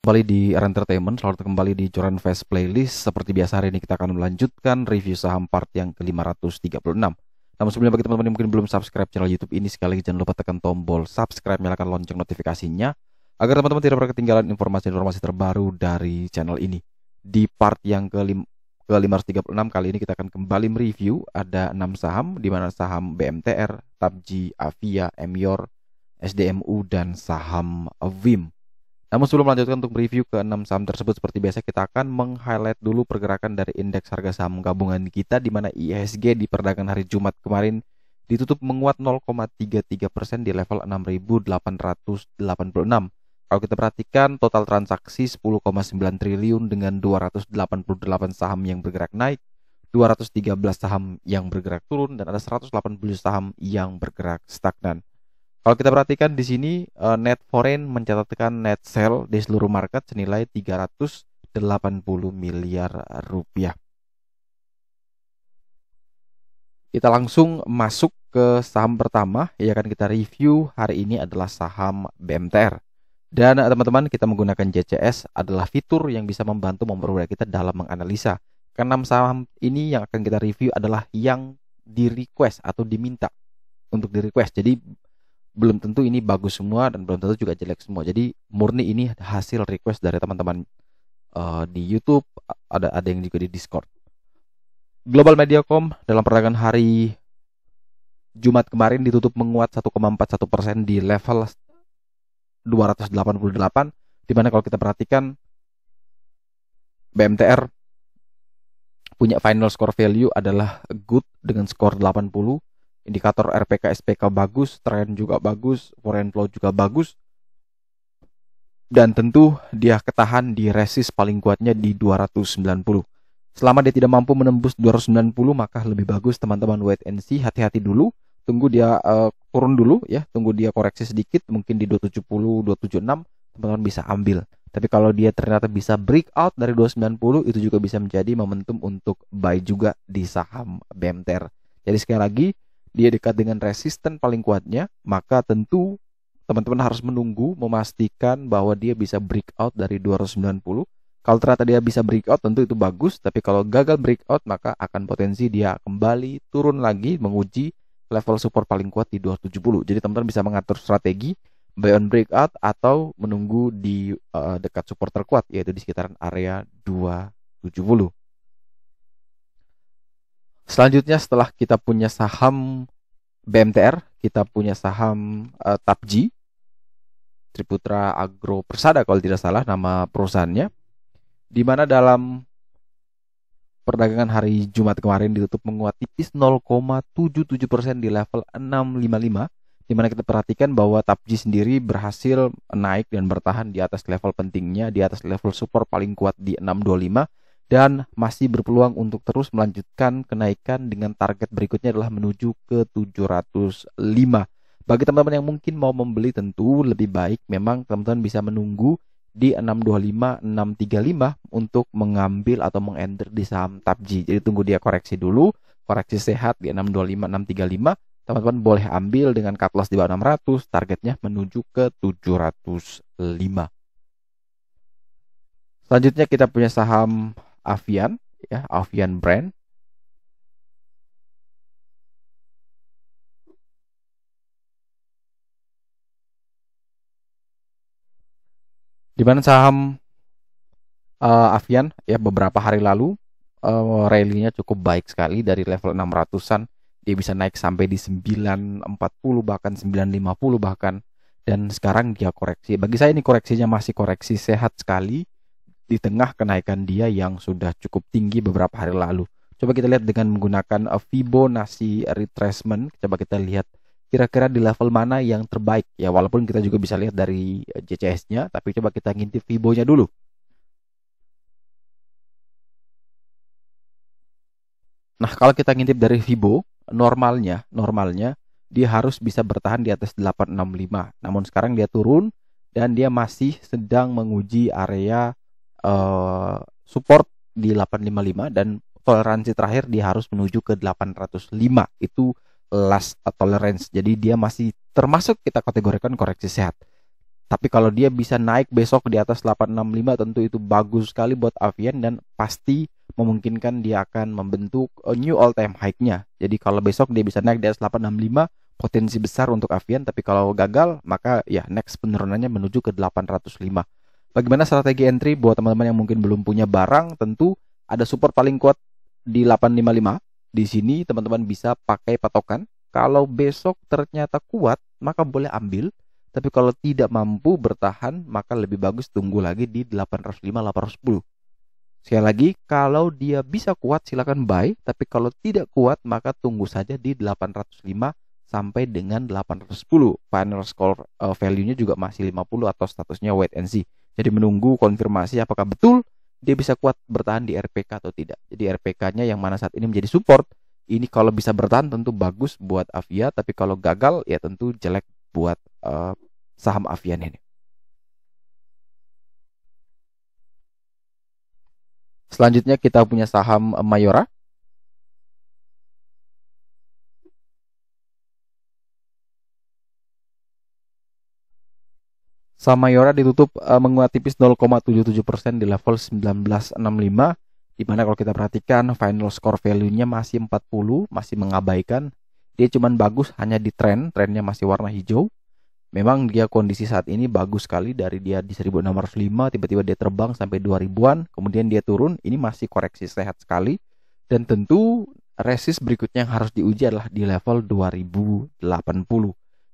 Kembali di Era Entertainment, selamat kembali di Joran Fest Playlist. Seperti biasa hari ini kita akan melanjutkan review saham part yang ke-536. Namun sebelumnya bagi teman-teman yang mungkin belum subscribe channel YouTube ini, sekali lagi jangan lupa tekan tombol subscribe, nyalakan lonceng notifikasinya agar teman-teman tidak pernah ketinggalan informasi-informasi terbaru dari channel ini. Di part yang ke-536 kali ini kita akan kembali mereview ada 6 saham, di mana saham BMTR, TAPJI, Avia, Emior, SDMU, dan saham VIM. Namun sebelum melanjutkan untuk review ke 6 saham tersebut, seperti biasa kita akan meng-highlight dulu pergerakan dari indeks harga saham gabungan kita, di mana IHSG di perdagangan hari Jumat kemarin ditutup menguat 0,33% di level 6.886. Kalau kita perhatikan total transaksi 10,9 triliun dengan 288 saham yang bergerak naik, 213 saham yang bergerak turun, dan ada 180 saham yang bergerak stagnan. Kalau kita perhatikan di sini net foreign mencatatkan net sell di seluruh market senilai 380 miliar rupiah. Kita langsung masuk ke saham pertama yang akan kita review hari ini adalah saham BMTR. Dan teman-teman, kita menggunakan JCS adalah fitur yang bisa membantu mempermudah kita dalam menganalisa. Keenam saham ini yang akan kita review adalah yang di request atau diminta untuk di request. Jadi belum tentu ini bagus semua dan belum tentu juga jelek semua. Jadi murni ini hasil request dari teman-teman di YouTube, ada yang juga di Discord. Global Mediacom dalam perdagangan hari Jumat kemarin ditutup menguat 1,41% di level 288, di mana kalau kita perhatikan BMTR punya final score value adalah good dengan skor 80. Indikator RPK SPK bagus, tren juga bagus, foreign flow juga bagus. Dan tentu dia ketahan di resist paling kuatnya di 290. Selama dia tidak mampu menembus 290, maka lebih bagus teman-teman wait and see, hati-hati dulu. Tunggu dia turun dulu ya, tunggu dia koreksi sedikit, mungkin di 270, 276, teman-teman bisa ambil. Tapi kalau dia ternyata bisa breakout dari 290, itu juga bisa menjadi momentum untuk buy juga di saham BMTR. Jadi sekali lagi, dia dekat dengan resisten paling kuatnya, maka tentu teman-teman harus menunggu memastikan bahwa dia bisa breakout dari 290. Kalau ternyata dia bisa breakout tentu itu bagus, tapi kalau gagal breakout maka akan potensi dia kembali turun lagi menguji level support paling kuat di 270. Jadi teman-teman bisa mengatur strategi buy on breakout atau menunggu di dekat support terkuat, yaitu di sekitaran area 270. Selanjutnya setelah kita punya saham BMTR, kita punya saham TAPJI, Triputra Agro Persada kalau tidak salah nama perusahaannya, di mana dalam perdagangan hari Jumat kemarin ditutup menguat tipis 0,77% di level 655, di mana kita perhatikan bahwa TAPJI sendiri berhasil naik dan bertahan di atas level pentingnya, di atas level support paling kuat di 625, dan masih berpeluang untuk terus melanjutkan kenaikan dengan target berikutnya adalah menuju ke 705. Bagi teman-teman yang mungkin mau membeli, tentu lebih baik memang teman-teman bisa menunggu di 625, 635 untuk mengambil atau mengenter di saham TAPJI. Jadi tunggu dia koreksi dulu, koreksi sehat di 625, 635. Teman-teman boleh ambil dengan cut loss di bawah 600, targetnya menuju ke 705. Selanjutnya kita punya saham Avian, ya, Avian Brand. Di mana saham Avian ya beberapa hari lalu rally-nya cukup baik sekali dari level 600-an, dia bisa naik sampai di 940 bahkan 950 bahkan, dan sekarang dia koreksi. Bagi saya ini koreksinya masih koreksi sehat sekali di tengah kenaikan dia yang sudah cukup tinggi beberapa hari lalu. Coba kita lihat dengan menggunakan Fibonacci retracement. Coba kita lihat kira-kira di level mana yang terbaik. Ya walaupun kita juga bisa lihat dari JCS-nya, tapi coba kita ngintip Fibo-nya dulu. Nah, kalau kita ngintip dari Fibo, normalnya dia harus bisa bertahan di atas 865. Namun sekarang dia turun dan dia masih sedang menguji area support di 855, dan toleransi terakhir dia harus menuju ke 805. Itu last tolerance. Jadi dia masih termasuk kita kategorikan koreksi sehat. Tapi kalau dia bisa naik besok di atas 865 tentu itu bagus sekali buat Avian dan pasti memungkinkan dia akan membentuk new all time high-nya. Jadi kalau besok dia bisa naik di atas 865 potensi besar untuk Avian, tapi kalau gagal maka ya next penurunannya menuju ke 805. Bagaimana strategi entry buat teman-teman yang mungkin belum punya barang? Tentu ada support paling kuat di 855. Di sini teman-teman bisa pakai patokan. Kalau besok ternyata kuat, maka boleh ambil. Tapi kalau tidak mampu bertahan, maka lebih bagus tunggu lagi di 805, 810. Sekali lagi, kalau dia bisa kuat silakan buy, tapi kalau tidak kuat maka tunggu saja di 805 sampai dengan 810. Final score value-nya juga masih 50 atau statusnya wait and see. Jadi menunggu konfirmasi apakah betul dia bisa kuat bertahan di RPK atau tidak. Jadi RPK-nya yang mana saat ini menjadi support, ini kalau bisa bertahan tentu bagus buat Avia, tapi kalau gagal ya tentu jelek buat saham Avian ini. Selanjutnya kita punya saham Mayora. Saham Mayora ditutup menguat tipis 0,77% di level 1965, di mana kalau kita perhatikan final score value-nya masih 40, masih mengabaikan. Dia cuman bagus hanya di trennya masih warna hijau. Memang dia kondisi saat ini bagus sekali, dari dia di 1605 tiba-tiba dia terbang sampai 2000-an, kemudian dia turun, ini masih koreksi sehat sekali. Dan tentu resist berikutnya yang harus diuji adalah di level 2080.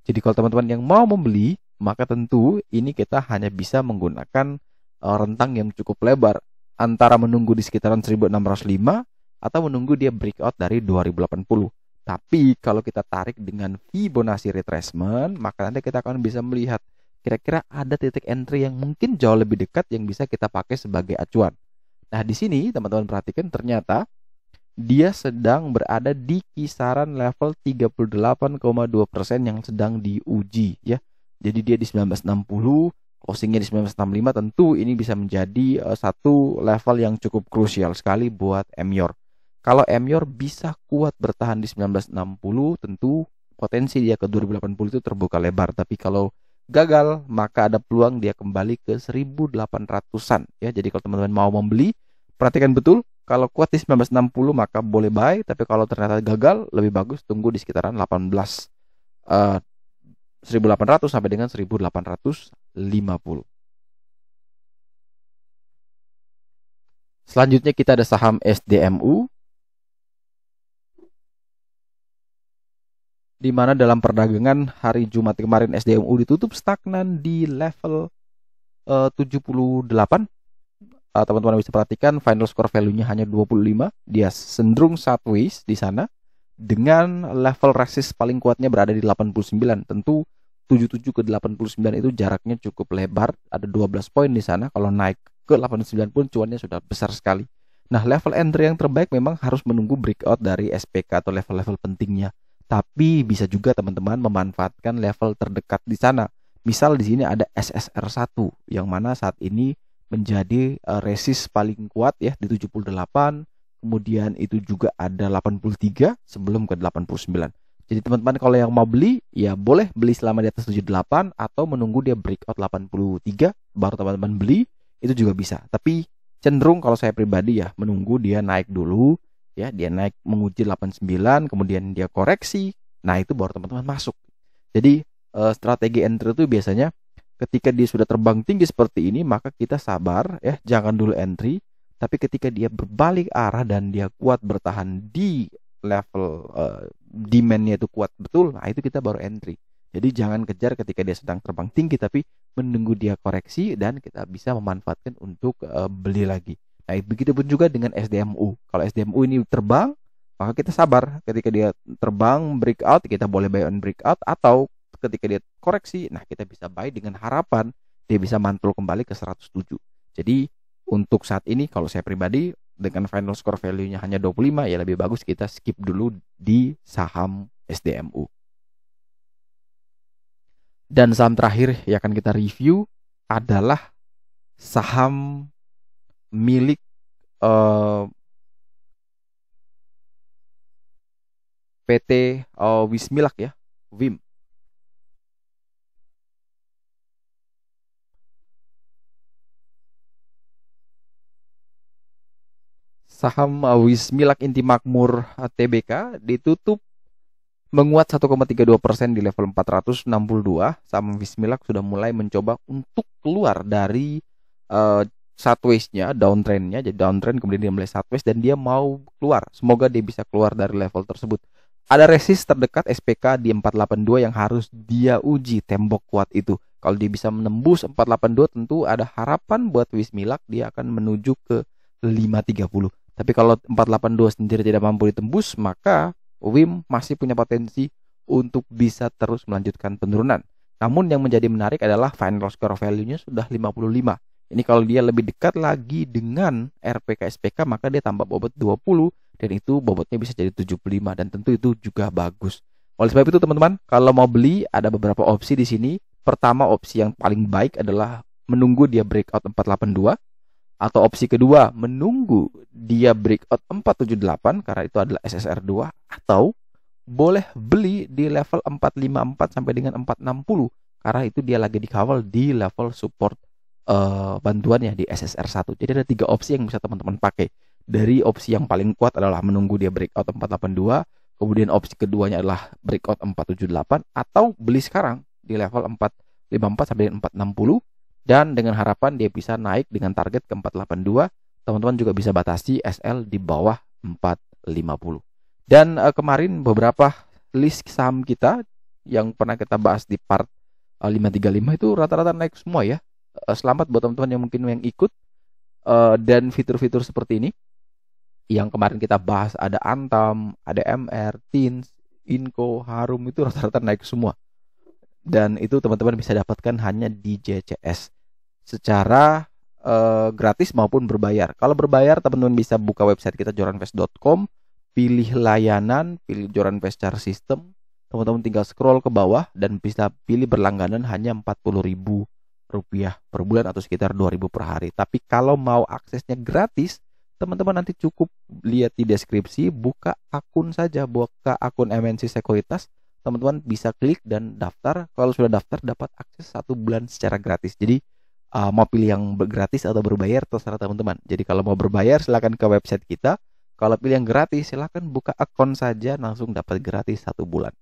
Jadi kalau teman-teman yang mau membeli, maka tentu ini kita hanya bisa menggunakan rentang yang cukup lebar antara menunggu di sekitaran 1605 atau menunggu dia breakout dari 2080. Tapi kalau kita tarik dengan Fibonacci retracement, maka nanti kita akan bisa melihat kira-kira ada titik entry yang mungkin jauh lebih dekat yang bisa kita pakai sebagai acuan. Nah, di sini teman-teman perhatikan ternyata dia sedang berada di kisaran level 38,2% yang sedang diuji ya. Jadi dia di 1960, closingnya di 1965, tentu ini bisa menjadi satu level yang cukup krusial sekali buat Emior. Kalau Emior bisa kuat bertahan di 1960, tentu potensi dia ke 2080 itu terbuka lebar. Tapi kalau gagal, maka ada peluang dia kembali ke 1800-an ya. Jadi kalau teman-teman mau membeli, perhatikan betul. Kalau kuat di 1960 maka boleh buy, tapi kalau ternyata gagal, lebih bagus tunggu di sekitaran 1800 sampai dengan 1850. Selanjutnya kita ada saham SDMU, di mana dalam perdagangan hari Jumat kemarin SDMU ditutup stagnan di level 78. Teman-teman bisa perhatikan final score value-nya hanya 25. Dia cenderung sideways di sana dengan level resist paling kuatnya berada di 89. Tentu 77 ke 89 itu jaraknya cukup lebar, ada 12 poin di sana. Kalau naik ke 89 pun cuannya sudah besar sekali. Nah, level entry yang terbaik memang harus menunggu breakout dari SPK atau level-level pentingnya. Tapi bisa juga teman-teman memanfaatkan level terdekat di sana. Misal di sini ada SSR1 yang mana saat ini menjadi resist paling kuat ya di 78, kemudian itu juga ada 83 sebelum ke 89. Jadi teman-teman kalau yang mau beli ya boleh beli selama di atas 78 atau menunggu dia breakout 83 baru teman-teman beli, itu juga bisa. Tapi cenderung kalau saya pribadi ya menunggu dia naik dulu ya, dia naik menguji 89 kemudian dia koreksi. Nah, itu baru teman-teman masuk. Jadi strategi entry itu biasanya ketika dia sudah terbang tinggi seperti ini, maka kita sabar ya, jangan dulu entry. Tapi ketika dia berbalik arah dan dia kuat bertahan di level demand-nya itu kuat betul, nah itu kita baru entry. Jadi jangan kejar ketika dia sedang terbang tinggi, tapi menunggu dia koreksi dan kita bisa memanfaatkan untuk beli lagi. Nah, begitu pun juga dengan SDMU. Kalau SDMU ini terbang, maka kita sabar. Ketika dia terbang breakout, kita boleh buy on breakout, atau ketika dia koreksi, nah kita bisa buy dengan harapan dia bisa mantul kembali ke 107. Jadi untuk saat ini kalau saya pribadi dengan final score value-nya hanya 25, ya lebih bagus kita skip dulu di saham SDMU. Dan saham terakhir yang akan kita review adalah saham milik PT Wismilak ya, WIM. Saham Wismilak Inti Makmur TBK ditutup menguat 1,32% di level 462. Saham Wismilak sudah mulai mencoba untuk keluar dari sideways-nya, downtrend-nya. Jadi downtrend kemudian dia mulai sideways dan dia mau keluar. Semoga dia bisa keluar dari level tersebut. Ada resist terdekat SPK di 482 yang harus dia uji, tembok kuat itu. Kalau dia bisa menembus 482 tentu ada harapan buat Wismilak, dia akan menuju ke 530. Tapi kalau 482 sendiri tidak mampu ditembus, maka WIM masih punya potensi untuk bisa terus melanjutkan penurunan. Namun yang menjadi menarik adalah final score value-nya sudah 55. Ini kalau dia lebih dekat lagi dengan RPK SPK, maka dia tambah bobot 20 dan itu bobotnya bisa jadi 75 dan tentu itu juga bagus. Oleh sebab itu teman-teman, kalau mau beli ada beberapa opsi di sini. Pertama, opsi yang paling baik adalah menunggu dia breakout 482. Atau opsi kedua, menunggu dia breakout 478 karena itu adalah SSR2. Atau boleh beli di level 454 sampai dengan 460 karena itu dia lagi dikawal di level support bantuannya di SSR1. Jadi ada 3 opsi yang bisa teman-teman pakai. Dari opsi yang paling kuat adalah menunggu dia breakout 482, kemudian opsi keduanya adalah breakout 478 atau beli sekarang di level 454 sampai dengan 460. Dan dengan harapan dia bisa naik dengan target ke 482. Teman-teman juga bisa batasi SL di bawah 450. Dan kemarin beberapa list saham kita yang pernah kita bahas di part 535 itu rata-rata naik semua ya. Selamat buat teman-teman yang mungkin yang ikut. Dan fitur-fitur seperti ini yang kemarin kita bahas, ada Antam, ada MR, Teens, Inco, Harum, itu rata-rata naik semua. Dan itu teman-teman bisa dapatkan hanya di JCS secara gratis maupun berbayar. Kalau berbayar teman-teman bisa buka website kita joranvest.com, pilih layanan, pilih Joranvest Chart System. Teman-teman tinggal scroll ke bawah dan bisa pilih berlangganan hanya Rp40.000 per bulan atau sekitar 2.000 per hari. Tapi kalau mau aksesnya gratis, teman-teman nanti cukup lihat di deskripsi, buka akun saja, buka akun MNC Sekuritas. Teman-teman bisa klik dan daftar. Kalau sudah daftar dapat akses 1 bulan secara gratis. Jadi mau pilih yang gratis atau berbayar terserah teman-teman. Jadi kalau mau berbayar silakan ke website kita. Kalau pilih yang gratis silakan buka akun saja, langsung dapat gratis 1 bulan.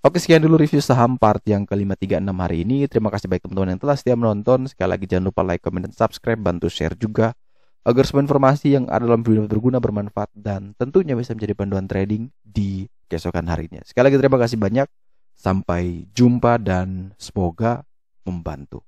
Oke, sekian dulu review saham part yang ke-536 hari ini. Terima kasih baik teman-teman yang telah setia menonton. Sekali lagi jangan lupa like, comment, dan subscribe. Bantu share juga agar semua informasi yang ada dalam video berguna, bermanfaat, dan tentunya bisa menjadi panduan trading di keesokan harinya. Sekali lagi terima kasih banyak. Sampai jumpa dan semoga membantu.